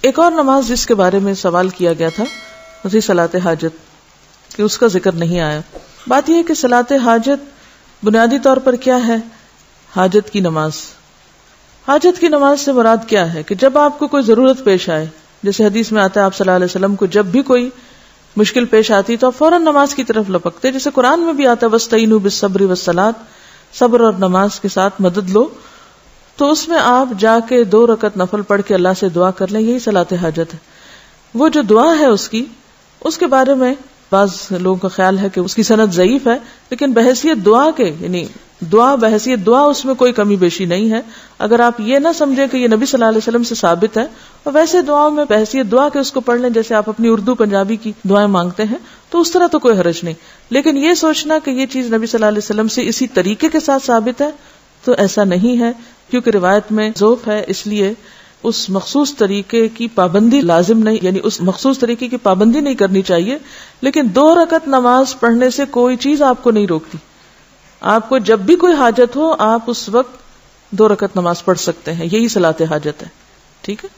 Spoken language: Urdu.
ایک اور نماز جس کے بارے میں سوال کیا گیا تھا وہی صلاۃ حاجت، کہ اس کا ذکر نہیں آیا. بات یہ ہے کہ صلاۃ حاجت بنیادی طور پر کیا ہے؟ حاجت کی نماز. حاجت کی نماز سے مراد کیا ہے؟ کہ جب آپ کو کوئی ضرورت پیش آئے، جیسے حدیث میں آتا ہے آپ صلی اللہ علیہ وسلم کو جب بھی کوئی مشکل پیش آتی تو آپ فوراً نماز کی طرف لپکتے، جیسے قرآن میں بھی آتا ہے وَاسْتَعِینُوا بِالصَّبْرِ وَالصَّلَاةِ، صبر اور نماز کے ساتھ مدد لو. تو اس میں آپ جا کے 2 رکعت نفل پڑھ کے اللہ سے دعا کر لیں، یہی صلاۃ حاجت ہے. وہ جو دعا ہے اس کے بارے میں بعض لوگوں کا خیال ہے کہ اس کی سند ضعیف ہے، لیکن بحیثیت دعا کے، یعنی بحیثیت دعا اس میں کوئی کمی بیشی نہیں ہے. اگر آپ یہ نہ سمجھیں کہ یہ نبی صلی اللہ علیہ وسلم سے ثابت ہے، اور ویسے دعاؤں میں بحیثیت دعا کے اس کو پڑھ لیں جیسے آپ اپنی اردو پنجابی کی دعائیں مانگتے ہیں، تو اس طرح تو کوئی حرج نہیں. لیکن یہ سوچنا کہ یہ چیز نبی صلی اللہ علیہ وسلم سے اسی طریقے کے ساتھ ثابت ہے تو ایسا نہیں ہے، کیونکہ روایت میں ضعف ہے، اس لیے اس مخصوص طریقے کی پابندی لازم نہیں، یعنی اس مخصوص طریقے کی پابندی نہیں کرنی چاہیے. لیکن 2 رکعت نماز پڑھنے سے کوئی چیز آپ کو نہیں روکتی. آپ کو جب بھی کوئی حاجت ہو آپ اس وقت 2 رکعت نماز پڑھ سکتے ہیں، یہی صلاۃ حاجت ہے. ٹھیک ہے.